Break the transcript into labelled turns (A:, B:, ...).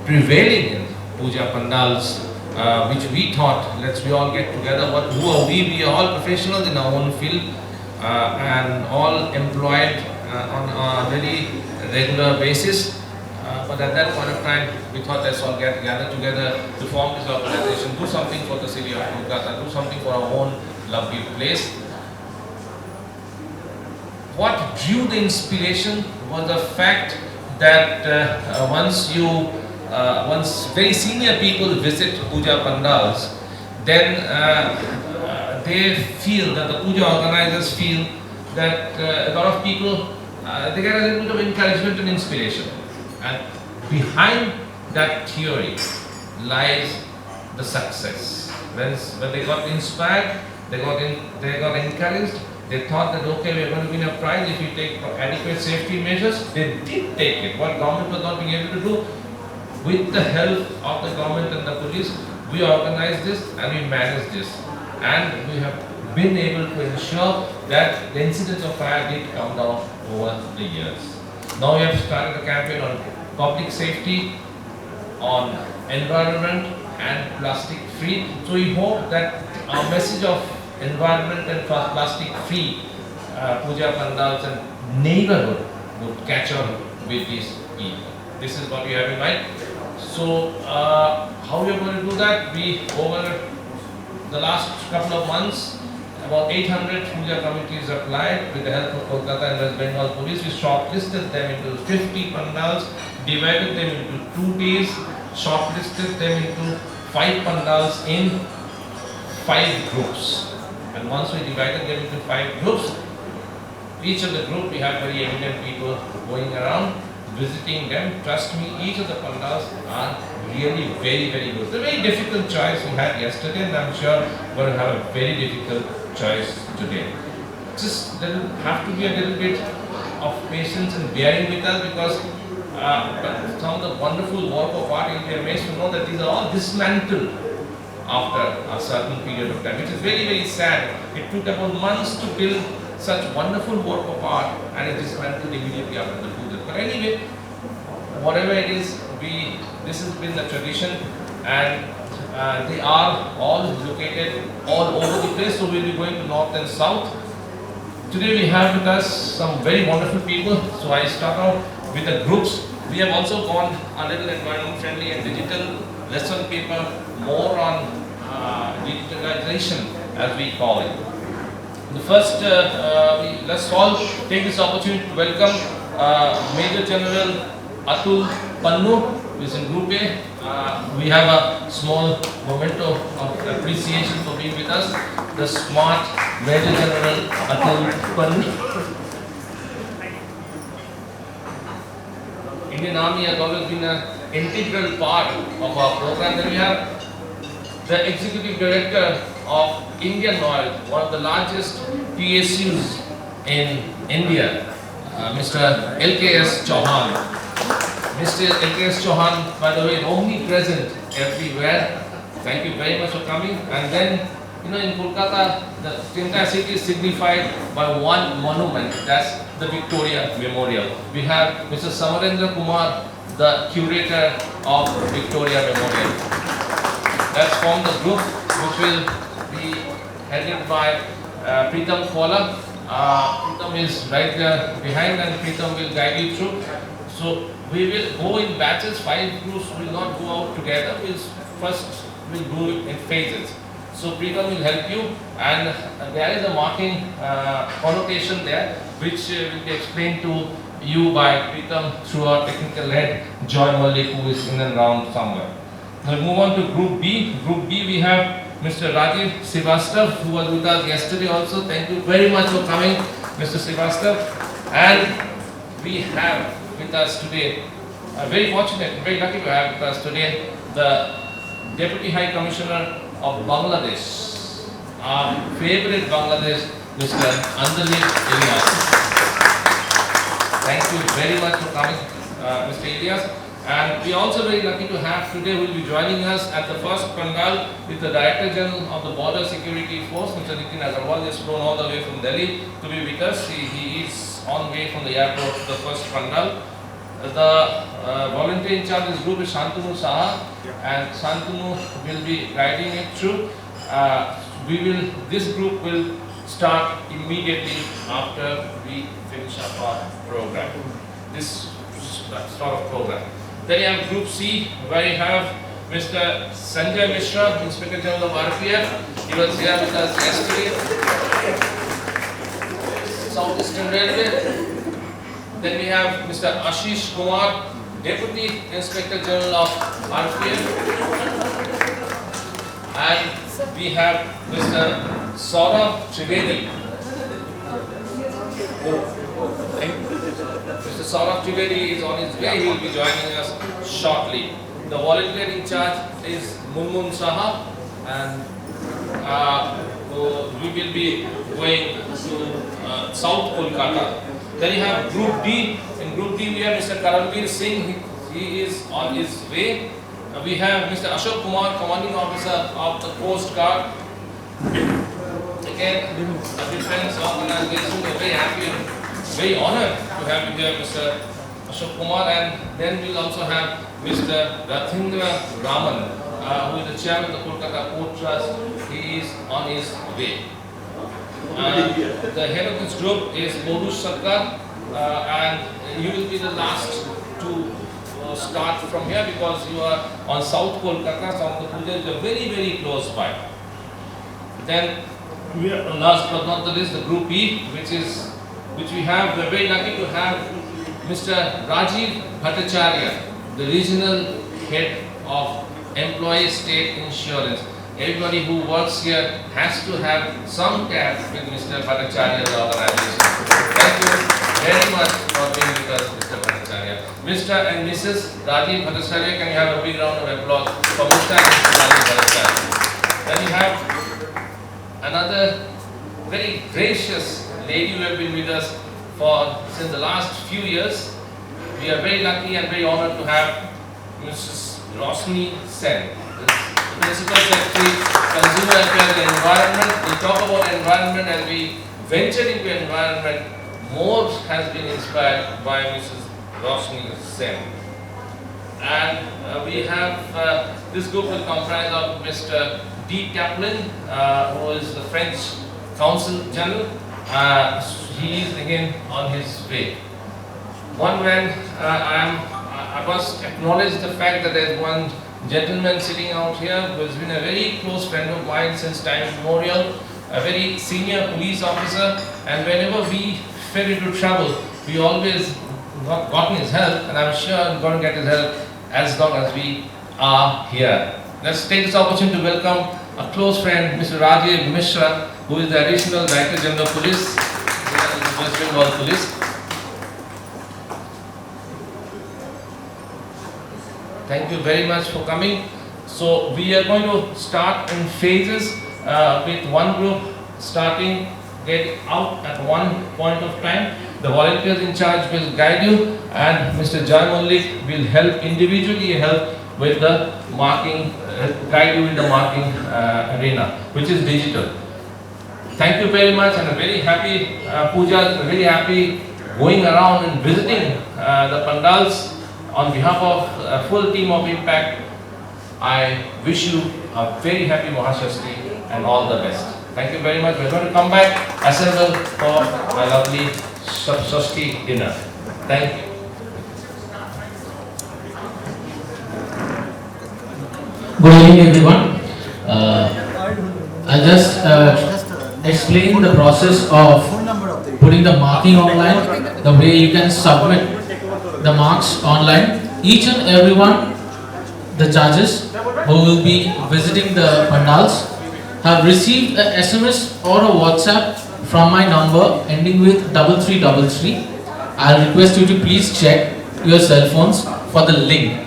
A: prevailing in puja pandals, which we thought, we all get together. Who are we? We are all professionals in our own field and all employed on a very regular basis. But at that point of time, we thought let's all gather together to form this organization, do something for the city of Kolkata, do something for our own lovely place. What drew the inspiration was the fact that once very senior people visit puja pandals, then they feel that the puja organizers feel that a lot of people they get a little bit of encouragement and inspiration, and behind that theory lies the success. When they got inspired, they got encouraged. They thought that okay, we are going to win a prize if we take adequate safety measures. They did take it. What government was not being able to do, with the help of the government and the police, we organized this and we managed this, and we have been able to ensure that the incidents of fire did come down over the years. Now we have started a campaign on public safety, on environment and plastic free. So we hope that our message of environment and plastic free puja pandals and neighborhood would catch on with these people. This is what we have in mind. So how we are going to do that? We, over the last couple of months, about 800 puja committees applied with the help of Kolkata and West Bengal Police. We shortlisted them into 50 pandals, divided them into 2 days, shortlisted them into 5 pandals in 5 groups. And once we divided them into 5 groups, each of the group we have very eminent people going around, visiting them. Trust me, each of the pandals are really very, very good. It's a very difficult choice we had yesterday, and I'm sure we're going to have a very difficult choice today. Just there will have to be a little bit of patience and bearing with us, because some of the wonderful work of art, you'll be amazed to know that these are all dismantled after a certain period of time, which is very, very sad. It took about months to build such wonderful work of art, and it dismantled immediately after the puja. But anyway, whatever it is, this has been the tradition, and they are all located all over the place. So we'll be going to north and south. Today we have with us some very wonderful people. So I start out with the groups. We have also gone a little environment friendly and digital lesson paper, more on digitalization as we call it. The first, let's all take this opportunity to welcome Major General Atul Pannu, who is in Group A. We have a small memento of appreciation for being with us. The smart Major General Atul Pannu. Indian Army has always been an integral part of our program. Then we have the Executive Director of Indian Oil, one of the largest PSUs in India, Mr. LKS Chauhan. Mr. LKS Chauhan, by the way, omnipresent everywhere. Thank you very much for coming. And then, in Kolkata, the entire city is signified by one monument. That's the Victoria Memorial. We have Mr. Samarendra Kumar, the curator of Victoria Memorial. That's formed the group which will be headed by Pritam Kola. Pritam is right there behind, and Pritam will guide you through. So we will go in batches. 5 groups will not go out together. We'll go in phases. So Pritam will help you, and there is a marking connotation there which will be explained to you by Pritam through our technical head Joy Malik, who is in and around somewhere. Now move on to Group B. Group B, we have Mr. Rajiv Srivastav, who was with us yesterday also. Thank you very much for coming, Mr. Srivastav. And we have with us today, very fortunate, very lucky to have with us today, the Deputy High Commissioner of Bangladesh, our favorite Bangladesh, Mr. Andalip Ilyas. Thank you very much for coming, Mr. Ilyas. And we are also very lucky to have today, will be joining us at the first Pandal with the Director General of the Border Security Force, Mr. Nitin Agarwal, has flown all the way from Delhi to be with us. He is on way from the airport to the first Pandal. The volunteer in charge of this group is Shantanu Saha, and Shantanu will be guiding it through. This group will start immediately after we finish up our program. This sort of program. Then you have Group C, where you have Mr. Sanjay Mishra, Inspector General of RPF. He was here with us yesterday. South Eastern Railway. Then we have Mr. Ashish Kumar, Deputy Inspector General of RPF. And we have Mr. Sarad Trivedi. Mr. Sarad Trivedi is on his way. He will be joining us shortly. The volunteer in charge is Munmun Saha, and we will be going to South Kolkata. Then you have Group D. In Group D we have Mr. Karanveer Singh. He is on his way. We have Mr. Ashok Kumar, Commanding Officer of the Coast Guard. Again, a defense organization. We are very happy and very honored to have you here, Mr. Ashok Kumar. And then we will also have Mr. Rathindra Raman, who is the chairman of the Kolkata Port Trust. He is on his way. The head of this group is Borush Sarkar, and you will be the last to start from here because you are on South Kolkata. Ananda Puja is very, very close by. Then, last but not the least, the Group E, which we have. We are very lucky to have Mr. Rajiv Bhattacharya, the regional head of Employee State Insurance. Everybody who works here has to have some tab with Mr. Bhattacharya's organization. Thank you very much for being with us, Mr. Bhattacharya. Mr. and Mrs. Rajiv Bhattacharya, can you have a big round of applause for Mr. and Mrs. Rajiv Bhattacharya? Then you have another very gracious lady who has been with us since the last few years. We are very lucky and very honored to have Mrs. Rosni Sen, Principal Secretary, Consumer Affairs and Environment. We talk about environment and we venture into environment. More has been inspired by Mrs. Rosni Sen. And we have, this group will comprise of Mr. D. Kaplan, who is the French Consul General. He is again on his way. I must acknowledge the fact that there is one gentleman sitting out here who has been a very close friend of mine since time immemorial, a very senior police officer, and whenever we fell into trouble, we always gotten his help, and I'm sure I'm going to get his help as long as we are here. Let's take this opportunity to welcome a close friend, Mr. Rajiv Mishra, who is the Additional Director General of Police, West Bengal Police. Thank you very much for coming. So we are going to start in phases with one group starting, get out at one point of time. The volunteers in charge will guide you, and Mr. Jai Mullik will individually help with the marking, guide you in the marking arena, which is digital. Thank you very much, and a very happy puja, very happy going around and visiting the pandals. On behalf of a full team of Impact, I wish you a very happy Mahashashti and all the best. Thank you very much. We're going to come back, assemble for my lovely Shashti dinner. Thank you.
B: Good evening, everyone. I'll just explain the process of putting the marking online, the way you can submit the marks online. Each and everyone, the judges who will be visiting the pandals, have received a SMS or a WhatsApp from my number ending with 3333. I'll request you to please check your cell phones for the link.